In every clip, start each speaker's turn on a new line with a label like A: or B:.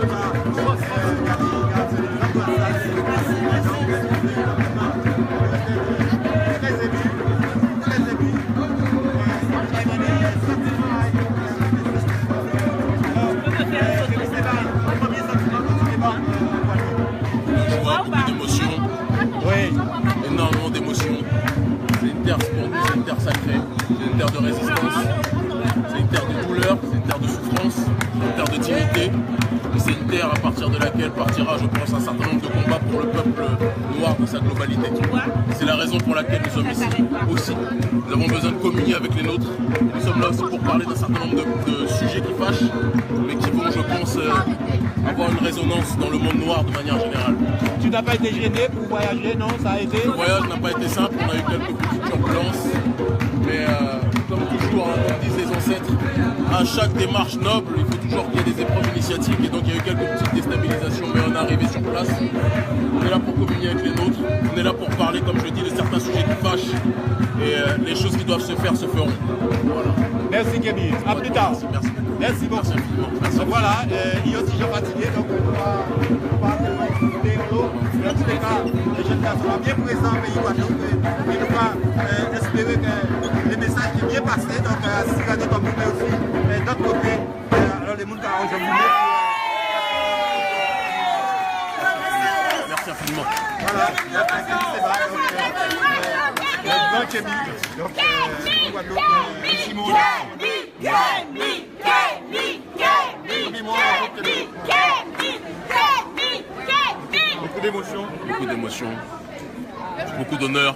A: Beaucoup d'émotions, énormément d'émotions. C'est une terre pour nous, c'est une terre sacrée, c'est une terre de résistance, c'est une terre de douleur, c'est une terre de souffrance, c'est une terre de dignité. Et c'est une terre à partir de laquelle partira, je pense, un certain nombre de combats pour le peuple noir dans sa globalité. C'est la raison pour laquelle nous sommes ici aussi. Nous avons besoin de communier avec les nôtres. Nous sommes là aussi pour parler d'un certain nombre de sujets qui fâchent, mais qui vont, je pense, avoir une résonance dans le monde noir de manière générale.
B: Tu n'as pas été gêné pour voyager, non? Ça a été?
A: Le voyage n'a pas été simple, on a eu quelques petites turbulences, mais comme toujours, comme disent les ancêtres, à chaque démarche noble, il faut toujours qu'il y ait des épreuves initiatiques, et donc il y a eu quelques petites déstabilisations, mais on est arrivé sur place. On est là pour communier avec les nôtres, on est là pour parler, comme je le dis, de certains sujets qui fâchent, et les choses qui doivent se faire se feront. Voilà.
B: Merci Kémy, à plus tard.
A: Merci.
B: Merci beaucoup.
A: Merci.
B: Donc voilà, il y a aussi Jean Fatigué, donc on va tellement écouter l'eau. Dans tous les cas, les jeunes gars seront bien présents au pays Guadeloupe. Il nous va espérer que les messages qui bien passés, donc si Radio Tom mais aussi d'autre côté, alors les gens qui ont rejoint.
A: Merci infiniment.
B: Voilà, le grand Kémy, donc en Guadeloupe, Simon. Beaucoup d'émotions.
A: Beaucoup d'émotions, beaucoup d'honneur,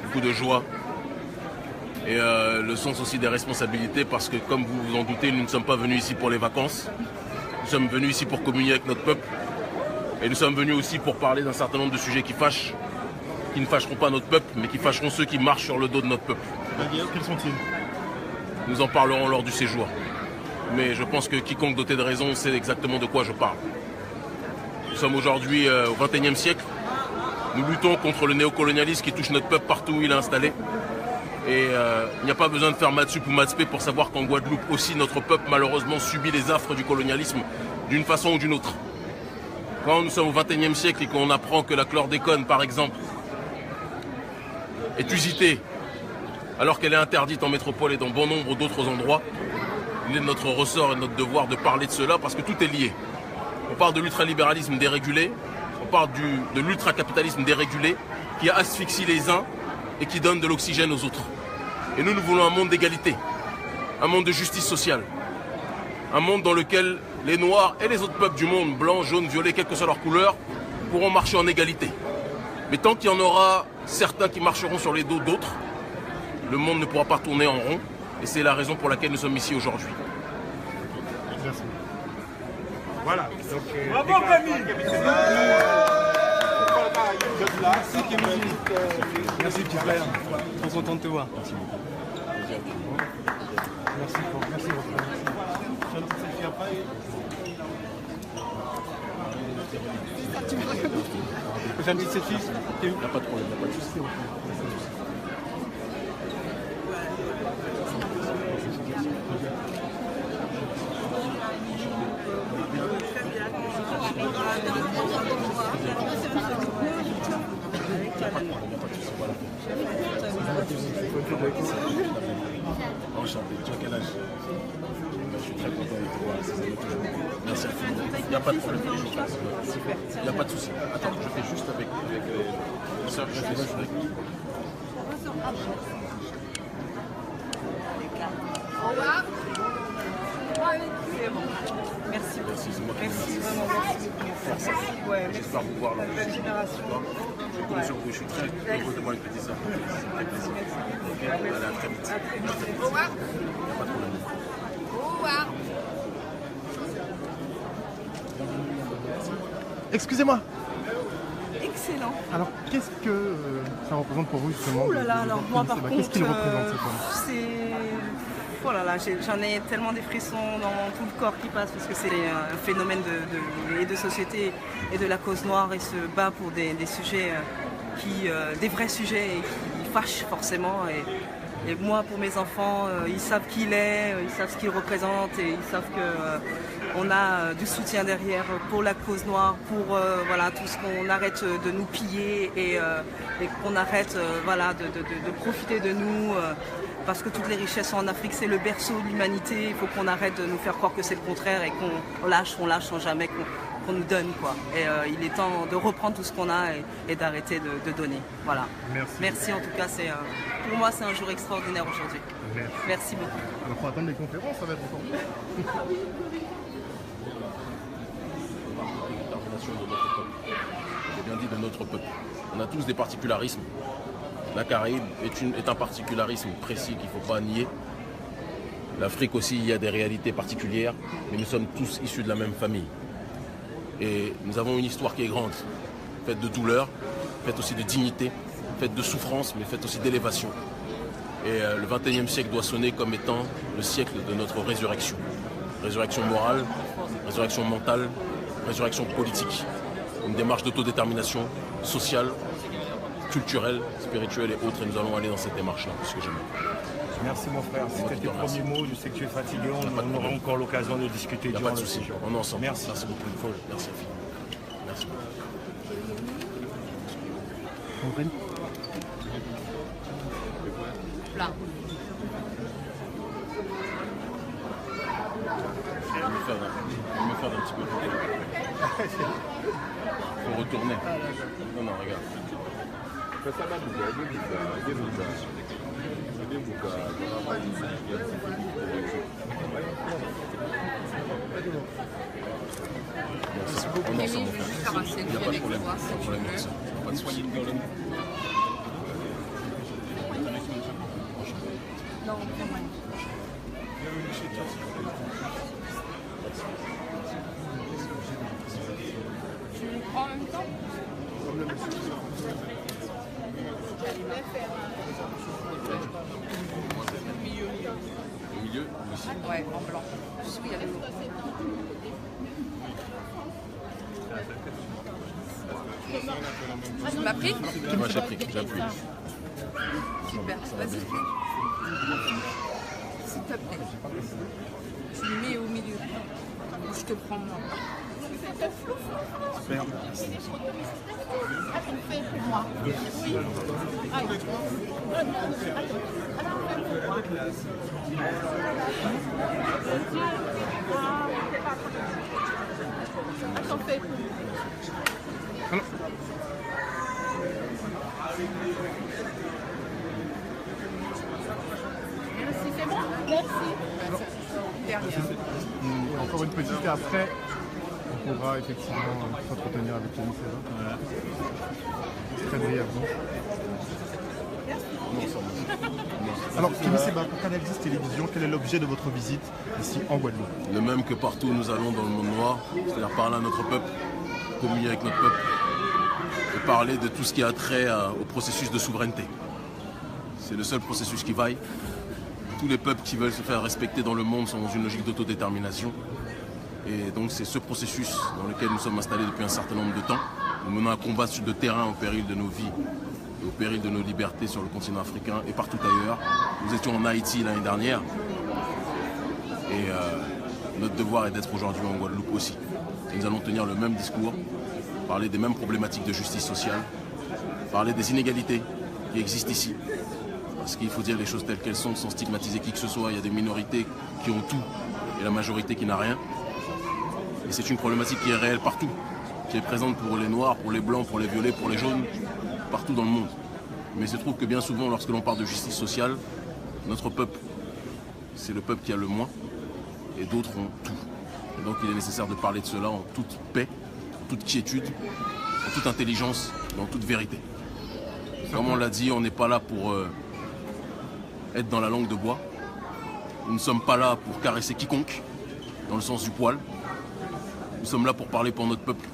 A: beaucoup de joie et le sens aussi des responsabilités parce que comme vous vous en doutez, nous ne sommes pas venus ici pour les vacances, nous sommes venus ici pour communier avec notre peuple et nous sommes venus aussi pour parler d'un certain nombre de sujets qui fâchent, qui ne fâcheront pas notre peuple mais qui fâcheront ceux qui marchent sur le dos de notre peuple.
B: Quels sont-ils?
A: Nous en parlerons lors du séjour. Mais je pense que quiconque doté de raison sait exactement de quoi je parle. Nous sommes aujourd'hui au XXIe siècle. Nous luttons contre le néocolonialisme qui touche notre peuple partout où il est installé. Et il n'y a pas besoin de faire maths sup ou maths spé pour savoir qu'en Guadeloupe aussi, notre peuple malheureusement subit les affres du colonialisme d'une façon ou d'une autre. Quand nous sommes au XXIe siècle et qu'on apprend que la chlordécone, par exemple, est usitée alors qu'elle est interdite en métropole et dans bon nombre d'autres endroits, il est de notre ressort et de notre devoir de parler de cela parce que tout est lié. On parle de l'ultralibéralisme dérégulé, on parle de l'ultracapitalisme dérégulé qui asphyxie les uns et qui donne de l'oxygène aux autres. Et nous voulons un monde d'égalité, un monde de justice sociale, un monde dans lequel les Noirs et les autres peuples du monde, blancs, jaunes, violets, quelle que soit leur couleur, pourront marcher en égalité. Mais tant qu'il y en aura certains qui marcheront sur les dos d'autres, le monde ne pourra pas tourner en rond. Et c'est la raison pour laquelle nous sommes ici aujourd'hui.
B: Merci. Voilà.
C: Bravo Camille.
B: Merci petit frère. Trop content de te voir. Merci beaucoup. Merci beaucoup. J'ai un petit selfie. Il n'y a pas de problème, il n'y a pas de souci.
A: Enchanté, tu as quel âge? Je suis très content de te voir. Merci infiniment. Il n'y a pas de problème. Il n'y a pas de souci. Attends, je fais juste avec les sœurs. Je fais juste avec.
D: Au revoir.
E: Merci beaucoup.
A: Merci
E: vraiment.
A: Merci.
E: Ouais,
A: j'espère vous voir là.
E: Belle génération.
A: Je suis très heureux de voir les petits sœurs. C'est très plaisir. Allez, à très vite.
D: Au revoir.
A: Il n'y a pas de problème.
D: Au revoir.
B: Excusez-moi.
E: Excellent.
B: Alors, qu'est-ce que ça représente pour vous justement?
E: Ouh là là, alors moi par contre,
B: qu'est-ce qu'il représente
E: c'est... Oh là là, j'en ai tellement des frissons dans tout le corps qui passe parce que c'est un phénomène de société et de la cause noire et se bat pour des sujets des vrais sujets et qui fâchent forcément. Et moi, pour mes enfants, ils savent qui il est, ils savent ce qu'il représente et ils savent que on a du soutien derrière pour la cause noire, pour voilà, tout ce qu'on arrête de nous piller et qu'on arrête voilà, de profiter de nous. Parce que toutes les richesses en Afrique, c'est le berceau de l'humanité. Il faut qu'on arrête de nous faire croire que c'est le contraire et qu'on lâche sans jamais qu'on nous donne, quoi. Et il est temps de reprendre tout ce qu'on a et d'arrêter de donner. Voilà. Merci en tout cas. Pour moi, c'est un jour extraordinaire aujourd'hui. Merci beaucoup.
C: Alors, il faut attendre les conférences, ça va être encore mieux.
A: J'ai bien dit de notre peuple. On a tous des particularismes. La Caraïbe est un particularisme précis qu'il ne faut pas nier. L'Afrique aussi, il y a des réalités particulières, mais nous sommes tous issus de la même famille. Et nous avons une histoire qui est grande, faite de douleur, faite aussi de dignité, faite de souffrance, mais faite aussi d'élévation. Et le XXIe siècle doit sonner comme étant le siècle de notre résurrection. Résurrection morale, résurrection mentale, résurrection politique. Une démarche d'autodétermination sociale, culturelle, spirituelle et autres. Et nous allons aller dans cette démarche-là, parce que j'aime.
F: Merci mon frère. C'était tes premiers mots. Je sais que tu es fatigué. On aura encore l'occasion de discuter durant le séjour.
A: On est ensemble.
F: Merci.
A: Merci beaucoup. Merci. Merci.
D: Plat.
A: Je vais me faire un petit peu. Il faut retourner. Non, regarde.
D: Ok, mais je vais juste faire un selfie avec toi si tu veux.
A: Pas de soucis.
D: Non, vraiment. Tu le prends en même temps?
A: Au milieu, ici.
D: Ouais, en blanc. Juste où il y a les mots. Tu m'as pris?
A: Moi j'appuie.
D: Super, vas-y. S'il te plaît. Tu le mets au milieu. Je te prends moi.
C: Super. Encore une petite et après, on pourra effectivement s'entretenir avec Kémy Séba. Très brièvement. Alors, Kémy Séba, pour Canal 10 Télévision, quel est l'objet de votre visite ici en Guadeloupe?
A: Le même que partout où nous allons dans le monde noir, c'est-à-dire parler à notre peuple, communier avec notre peuple et parler de tout ce qui a trait au processus de souveraineté. C'est le seul processus qui vaille. Tous les peuples qui veulent se faire respecter dans le monde sont dans une logique d'autodétermination. Et donc c'est ce processus dans lequel nous sommes installés depuis un certain nombre de temps. Nous menons un combat de terrain au péril de nos vies, et au péril de nos libertés sur le continent africain et partout ailleurs. Nous étions en Haïti l'année dernière. Et notre devoir est d'être aujourd'hui en Guadeloupe aussi. Et nous allons tenir le même discours, parler des mêmes problématiques de justice sociale, parler des inégalités qui existent ici. Parce qu'il faut dire les choses telles qu'elles sont sans stigmatiser qui que ce soit. Il y a des minorités qui ont tout et la majorité qui n'a rien. Et c'est une problématique qui est réelle partout, qui est présente pour les noirs, pour les blancs, pour les violets, pour les jaunes, partout dans le monde. Mais il se trouve que bien souvent, lorsque l'on parle de justice sociale, notre peuple, c'est le peuple qui a le moins et d'autres ont tout. Et donc il est nécessaire de parler de cela en toute paix, en toute quiétude, en toute intelligence, en toute vérité. Comme on l'a dit, on n'est pas là pour être dans la langue de bois. Nous ne sommes pas là pour caresser quiconque, dans le sens du poil. Nous sommes là pour parler pour notre peuple,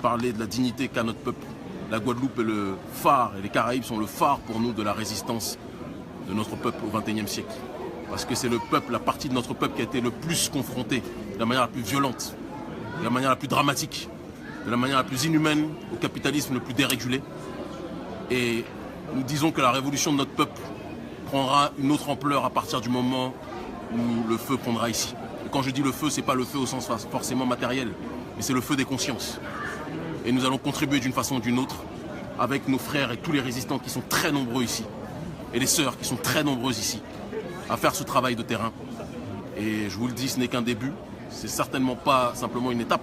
A: parler de la dignité qu'a notre peuple. La Guadeloupe est le phare, et les Caraïbes sont le phare pour nous de la résistance de notre peuple au XXIe siècle. Parce que c'est le peuple, la partie de notre peuple qui a été le plus confrontée, de la manière la plus violente, de la manière la plus dramatique, de la manière la plus inhumaine au capitalisme le plus dérégulé. Et nous disons que la révolution de notre peuple prendra une autre ampleur à partir du moment où le feu prendra ici. Et quand je dis le feu, c'est pas le feu au sens forcément matériel, mais c'est le feu des consciences. Et nous allons contribuer d'une façon ou d'une autre avec nos frères et tous les résistants qui sont très nombreux ici, et les sœurs qui sont très nombreuses ici, à faire ce travail de terrain. Et je vous le dis, ce n'est qu'un début, c'est certainement pas simplement une étape,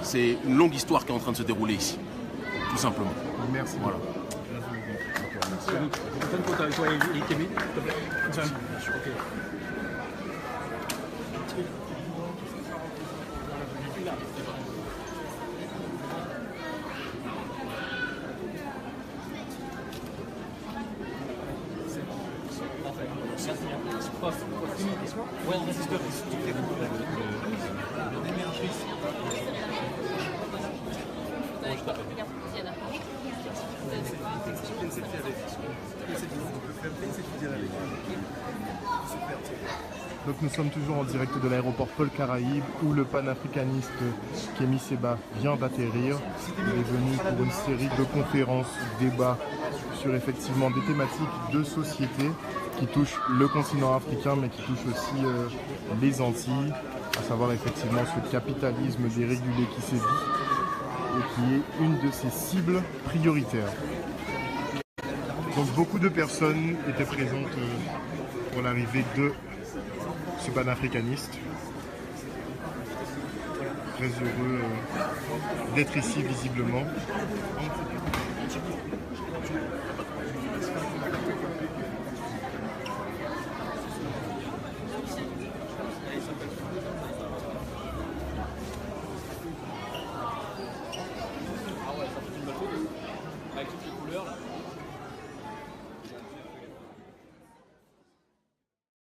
A: c'est une longue histoire qui est en train de se dérouler ici, tout simplement.
C: Merci.
A: Voilà.
G: Une photo avec toi et Kevin, s'il te plaît. Ok.
C: Donc nous sommes toujours en direct de l'aéroport Paul Caraïbe où le panafricaniste Kémy Séba vient d'atterrir. Il est venu pour une série de conférences, débats sur effectivement des thématiques de société qui touchent le continent africain mais qui touchent aussi les Antilles, à savoir effectivement ce capitalisme dérégulé qui sévit et qui est une de ses cibles prioritaires. Donc beaucoup de personnes étaient présentes pour l'arrivée de ce panafricaniste. Très heureux d'être ici visiblement.